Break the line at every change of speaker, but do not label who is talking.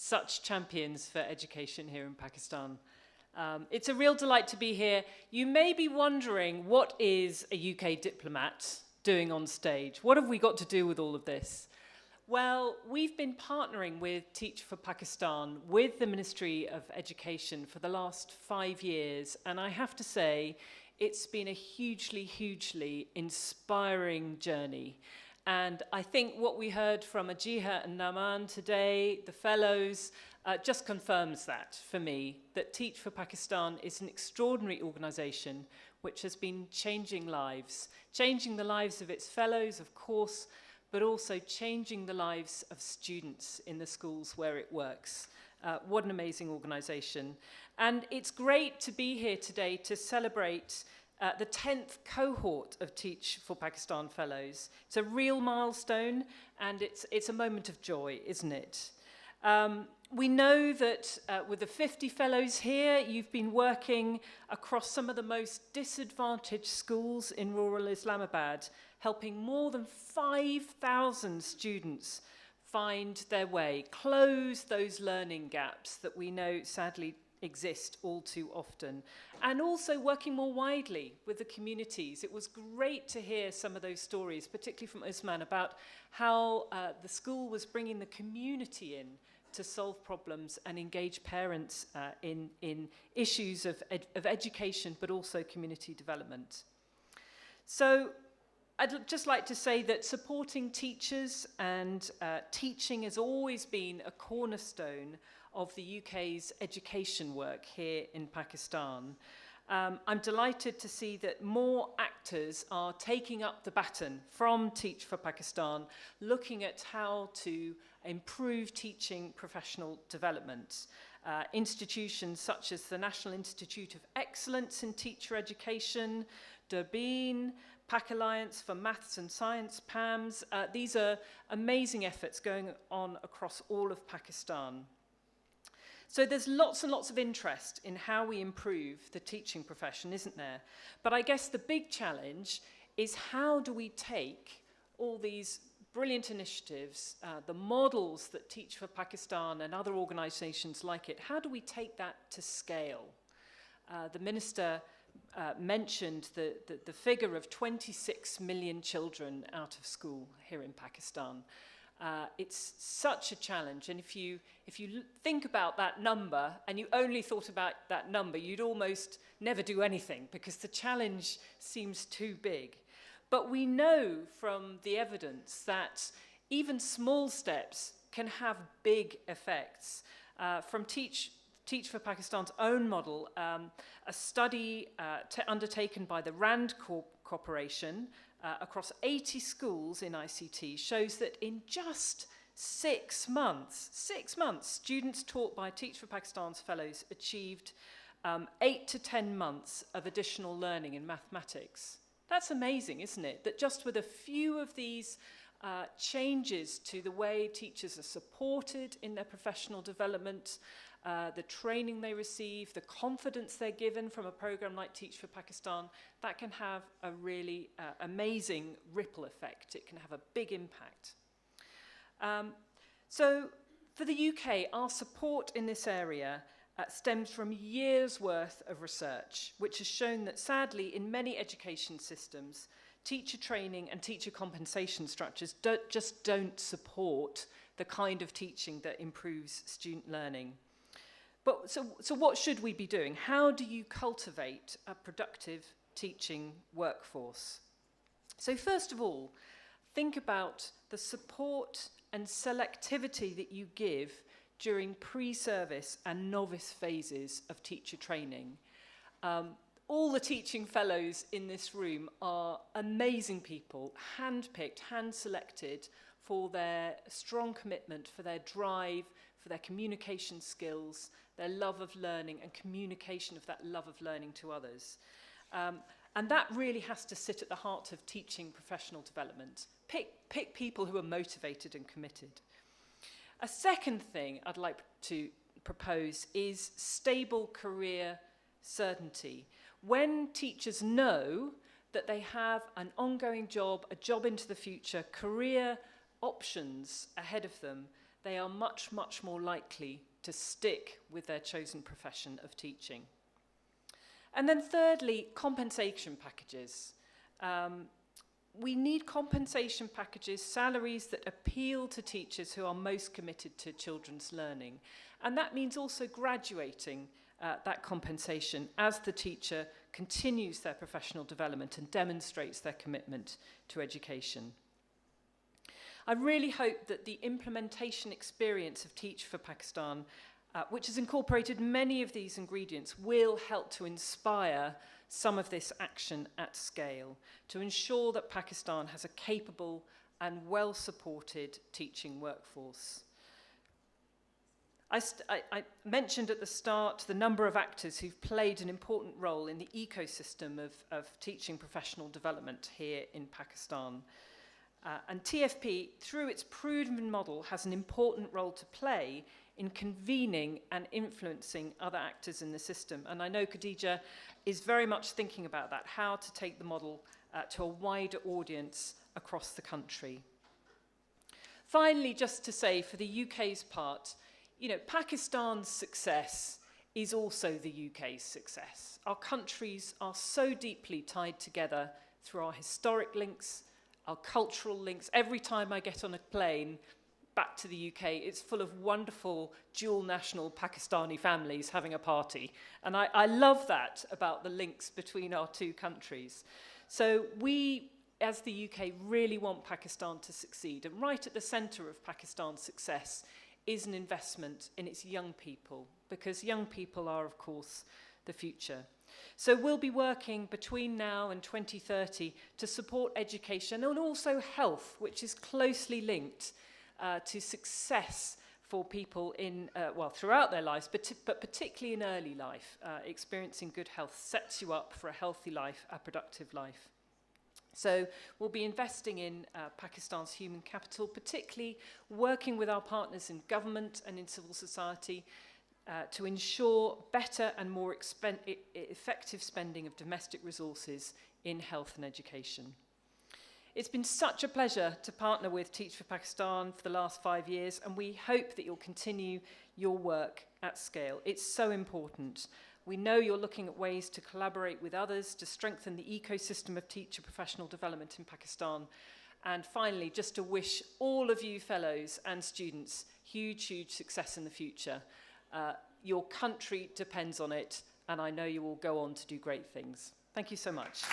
such champions for education here in Pakistan. It's a real delight to be here. You may be wondering, what is a UK diplomat doing on stage? What have we got to do with all of this? Well, we've been partnering with Teach for Pakistan, with the Ministry of Education for the last 5 years, and I have to say, it's been a hugely, hugely inspiring journey. And I think what we heard from Ajiha and Naman today, the fellows, just confirms that for me, that Teach for Pakistan is an extraordinary organisation which has been changing the lives of its fellows, of course, but also changing the lives of students in the schools where it works. What an amazing organisation. And it's great to be here today to celebrate the 10th cohort of Teach for Pakistan Fellows. It's a real milestone, and it's a moment of joy, isn't it? We know that with the 50 fellows here, you've been working across some of the most disadvantaged schools in rural Islamabad, helping more than 5,000 students find their way, close those learning gaps that we know sadly exist all too often, and also working more widely with the communities. It was great to hear some of those stories, particularly from Usman, about how the school was bringing the community in to solve problems and engage parents in issues of education, but also community development. So I'd just like to say that supporting teachers and teaching has always been a cornerstone of the UK's education work here in Pakistan. I'm delighted to see that more actors are taking up the baton from Teach for Pakistan, looking at how to improve teaching professional development. Institutions such as the National Institute of Excellence in Teacher Education, Durbin, Pak Alliance for Maths and Science, PAMS, these are amazing efforts going on across all of Pakistan. So there's lots and lots of interest in how we improve the teaching profession, isn't there? But I guess the big challenge is, how do we take all these brilliant initiatives, the models that Teach for Pakistan and other organisations like it, how do we take that to scale? The Minister mentioned the figure of 26 million children out of school here in Pakistan. It's such a challenge, and if you think about that number and you only thought about that number, you'd almost never do anything because the challenge seems too big. But we know from the evidence that even small steps can have big effects. From Teach for Pakistan's own model, a study undertaken by the RAND Corporation across 80 schools in ICT shows that in just 6 months, students taught by Teach for Pakistan's fellows achieved 8 to 10 months of additional learning in mathematics. That's amazing, isn't it? That just with a few of these changes to the way teachers are supported in their professional development, the training they receive, the confidence they're given from a program like Teach for Pakistan, that can have a really amazing ripple effect. It can have a big impact. So for the UK, our support in this area stems from years' worth of research, which has shown that sadly in many education systems, teacher training and teacher compensation structures just don't support the kind of teaching that improves student learning. But so what should we be doing? How do you cultivate a productive teaching workforce? So first of all, think about the support and selectivity that you give during pre-service and novice phases of teacher training. All the teaching fellows in this room are amazing people, hand-picked, hand-selected for their strong commitment, for their drive, for their communication skills, their love of learning and communication of that love of learning to others. And that really has to sit at the heart of teaching professional development. Pick people who are motivated and committed. A second thing I'd like to propose is stable career certainty. When teachers know that they have an ongoing job, a job into the future, career options ahead of them, they are much, much more likely to stick with their chosen profession of teaching. And then thirdly, compensation packages. We need compensation packages, salaries that appeal to teachers who are most committed to children's learning. And that means also graduating that compensation as the teacher continues their professional development and demonstrates their commitment to education. I really hope that the implementation experience of Teach for Pakistan, which has incorporated many of these ingredients, will help to inspire some of this action at scale to ensure that Pakistan has a capable and well-supported teaching workforce. I mentioned at the start the number of actors who've played an important role in the ecosystem of teaching professional development here in Pakistan. And TFP, through its proven model, has an important role to play in convening and influencing other actors in the system. And I know Khadija is very much thinking about that, how to take the model to a wider audience across the country. Finally, just to say, for the UK's part, you know, Pakistan's success is also the UK's success. Our countries are so deeply tied together through our historic links, our cultural links. Every time I get on a plane back to the UK, it's full of wonderful dual national Pakistani families having a party. And I love that about the links between our two countries. So we, as the UK, really want Pakistan to succeed. And right at the centre of Pakistan's success is an investment in its young people, because young people are, of course, the future. So we'll be working between now and 2030 to support education and also health, which is closely linked to success for people in, throughout their lives, but particularly in early life. Experiencing good health sets you up for a healthy life, a productive life. So we'll be investing in Pakistan's human capital, particularly working with our partners in government and in civil society to ensure better and more effective spending of domestic resources in health and education. It's been such a pleasure to partner with Teach for Pakistan for the last 5 years, and we hope that you'll continue your work at scale. It's so important. We know you're looking at ways to collaborate with others to strengthen the ecosystem of teacher professional development in Pakistan. And finally, just to wish all of you fellows and students huge, huge success in the future. Your country depends on it, and I know you will go on to do great things. Thank you so much.